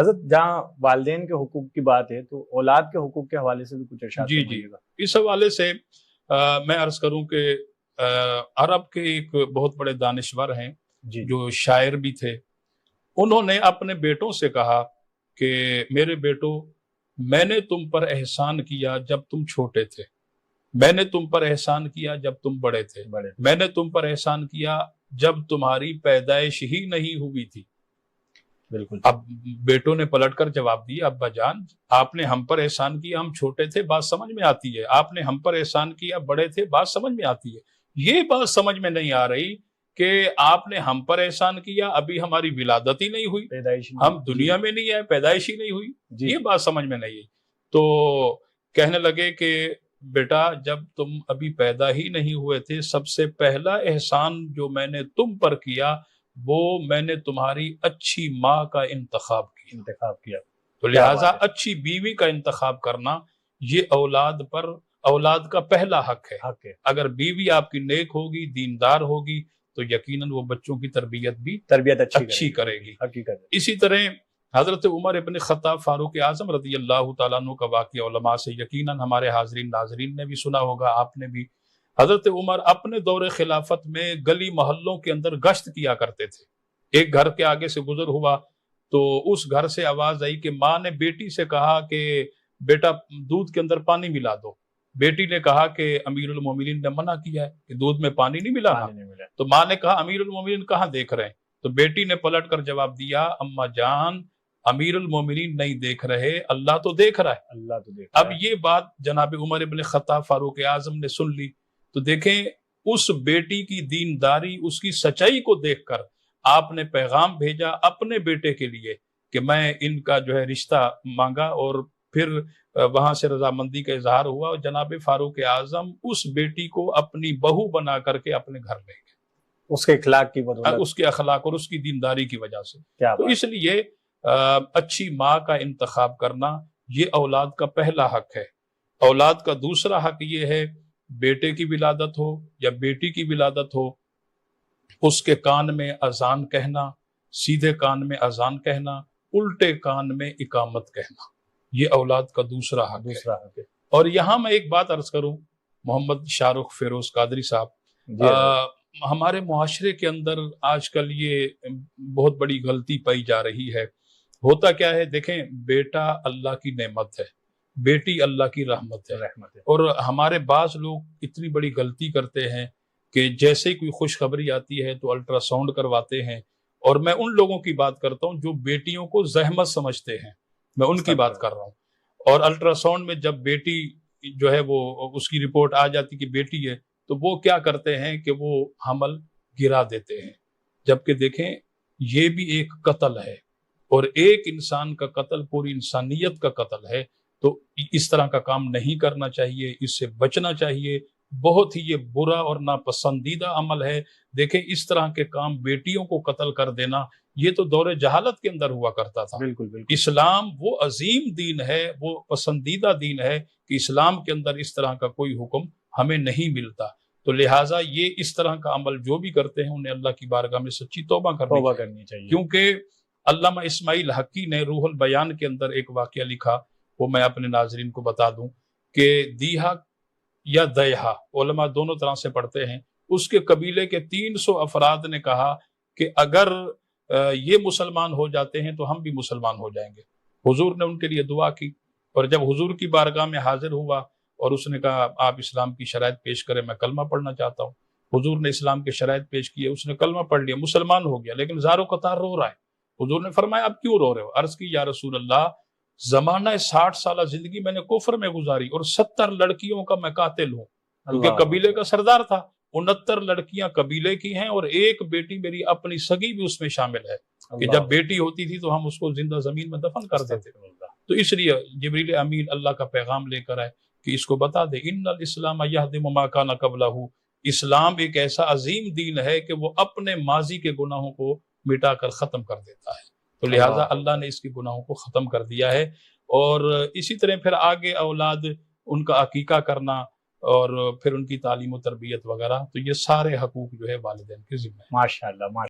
حضرت جہاں والدین کے حقوق کی بات ہے تو اولاد کے حقوق کے حوالے سے بھی کچھ ارشاد فرمائیے گا۔ اس حوالے سے میں عرض کروں کہ عرب کے ایک بہت بڑے دانشور ہیں جو شاعر بھی تھے، انہوں نے اپنے بیٹوں سے کہا کہ میرے بیٹوں، میں نے تم پر احسان کیا جب تم چھوٹے تھے، میں نے تم پر احسان کیا جب تم بڑے تھے، میں نے تم پر احسان کیا جب تمہاری پیدائش ہی نہیں ہوئی تھی۔ بالکل۔ اب بیٹوں نے پلٹ کر جواب دیا، ابا جان آپ نے ہم پر احسان کیا، ہم چھوٹے تھے، بات سمجھ میں آتی ہے، آپ نے ہم پر احسان کیا، بڑے تھے، بات سمجھ میں آتی ہے، یہ بات سمجھ میں نہیں آ رہی کہ آپ نے ہم پر احسان کیا، ابھی ہماری ولادت ہی نہیں ہوئی، ہم دنیا میں نہیں آئے، پیدائش ہی نہیں ہوئی، یہ بات سمجھ میں نہیں آئی۔ تو کہنے لگے کہ بیٹا جب تم ابھی پیدا ہی نہیں ہوئے تھے، سب سے پہلا احسان جو میں نے تم پر کیا وہ میں نے تمہاری اچھی ماں کا انتخاب کیا۔ تو لہٰذا اچھی بیوی کا انتخاب کرنا یہ اولاد کا پہلا حق ہے۔ اگر بیوی آپ کی نیک ہوگی، دیندار ہوگی، تو یقیناً وہ بچوں کی تربیت اچھی کرے گی۔ اسی طرح حضرت عمر ابن خطاب فاروق اعظم رضی اللہ تعالیٰ عنہ کا واقعہ علماء سے یقیناً ہمارے حاضرین ناظرین نے بھی سنا ہوگا، آپ نے بھی۔ حضرت عمر اپنے دور خلافت میں گلی محلوں کے اندر گشت کیا کرتے تھے۔ ایک گھر کے آگے سے گزر ہوا تو اس گھر سے آواز آئی کہ ماں نے بیٹی سے کہا کہ بیٹا دودھ کے اندر پانی ملا دو۔ بیٹی نے کہا کہ امیر المومنین نے منع کیا ہے کہ دودھ میں پانی نہیں ملانا۔ تو ماں نے کہا امیر المومنین کہاں دیکھ رہے ہیں؟ تو بیٹی نے پلٹ کر جواب دیا، اماں جان امیر المومنین نہیں دیکھ رہے، اللہ تو دیکھ رہا ہے۔ اب یہ بات جناب عمر ابن خطاب فاروق اعظم نے سن لی تو دیکھیں اس بیٹی کی دینداری، اس کی سچائی کو دیکھ کر آپ نے پیغام بھیجا اپنے بیٹے کے لیے کہ میں ان کا جو ہے رشتہ مانگا، اور پھر وہاں سے رضامندی کا اظہار ہوا، اور جناب فاروق اعظم اس بیٹی کو اپنی بہو بنا کر کے اپنے گھر لے گئے، اس کے اخلاق کی بدولت، اس کے اخلاق اور اس کی دینداری کی وجہ سے۔ تو اس لیے اچھی ماں کا انتخاب کرنا یہ اولاد کا پہلا حق ہے۔ اولاد کا دوسرا حق یہ ہے، بیٹے کی ولادت ہو یا بیٹی کی ولادت ہو، اس کے کان میں اذان کہنا، سیدھے کان میں اذان کہنا، الٹے کان میں اقامت کہنا، یہ اولاد کا دوسرا حق ہے۔ اور یہاں میں ایک بات عرض کروں، محمد شاہ رخ فیروز قادری صاحب، ہمارے معاشرے کے اندر آج کل یہ بہت بڑی غلطی پائی جا رہی ہے۔ ہوتا کیا ہے، دیکھیں بیٹا اللہ کی نعمت ہے، بیٹی اللہ کی رحمت ہے، اور ہمارے بعض لوگ اتنی بڑی غلطی کرتے ہیں کہ جیسے ہی کوئی خوشخبری آتی ہے تو الٹرا ساؤنڈ کرواتے ہیں، اور میں ان لوگوں کی بات کرتا ہوں جو بیٹیوں کو زحمت سمجھتے ہیں، میں ان کی بات کر رہا ہوں۔ اور الٹرا ساؤنڈ میں جب بیٹی جو ہے وہ اس کی رپورٹ آ جاتی کہ بیٹی ہے، تو وہ کیا کرتے ہیں کہ وہ حمل گرا دیتے ہیں، جبکہ دیکھیں یہ بھی ایک قتل ہے، اور ایک انسان کا قتل پوری انسانیت کا قتل ہے۔ تو اس طرح کا کام نہیں کرنا چاہیے، اس سے بچنا چاہیے، بہت ہی یہ برا اور ناپسندیدہ عمل ہے۔ دیکھیں اس طرح کے کام، بیٹیوں کو قتل کر دینا، یہ تو دور جہالت کے اندر ہوا کرتا تھا۔ بالکل۔ اسلام وہ عظیم دین ہے، وہ پسندیدہ دین ہے کہ اسلام کے اندر اس طرح کا کوئی حکم ہمیں نہیں ملتا۔ تو لہٰذا یہ اس طرح کا عمل جو بھی کرتے ہیں انہیں اللہ کی بارگاہ میں سچی توبہ کرنی چاہیے۔ کیونکہ علامہ اسماعیل حقی نے روح البیان کے اندر ایک واقعہ لکھا، وہ میں اپنے ناظرین کو بتا دوں کہ دیہا یا دیہا علماء دونوں طرح سے پڑھتے ہیں، اس کے قبیلے کے 300 افراد نے کہا کہ اگر یہ مسلمان ہو جاتے ہیں تو ہم بھی مسلمان ہو جائیں گے۔ حضور نے ان کے لیے دعا کی، اور جب حضور کی بارگاہ میں حاضر ہوا اور اس نے کہا آپ اسلام کی شرائط پیش کریں، میں کلمہ پڑھنا چاہتا ہوں۔ حضور نے اسلام کے شرائط پیش کیے، اس نے کلمہ پڑھ لیا، مسلمان ہو گیا، لیکن زار و قطار رو رہا ہے۔ حضور نے فرمایا اب کیوں رو رہے ہو؟ عرض کی یا رسول اللہ، زمانہ 60 سالہ زندگی میں نے کفر میں گزاری، اور 70 لڑکیوں کا میں قاتل ہوں، کیونکہ قبیلے کا سردار تھا۔ 69 لڑکیاں قبیلے کی ہیں، اور ایک بیٹی میری اپنی سگی بھی اس میں شامل ہے، کہ جب بیٹی ہوتی تھی تو ہم اس کو زندہ زمین میں دفن کر دیتے۔ تو اس لیے جبریل امین اللہ کا پیغام لے کر آئے کہ اس کو بتا دے، ان الاسلام یہدم ما کان قبلہ، اسلام ایک ایسا عظیم دین ہے کہ وہ اپنے ماضی کے گناہوں کو مٹا کر ختم کر دیتا ہے۔ تو لہٰذا اللہ نے اس کے گناہوں کو ختم کر دیا ہے۔ اور اسی طرح پھر آگے اولاد، ان کا عقیقہ کرنا، اور پھر ان کی تعلیم و تربیت وغیرہ، تو یہ سارے حقوق جو ہے والدین کے ذمہ ہیں۔ ماشاءاللہ۔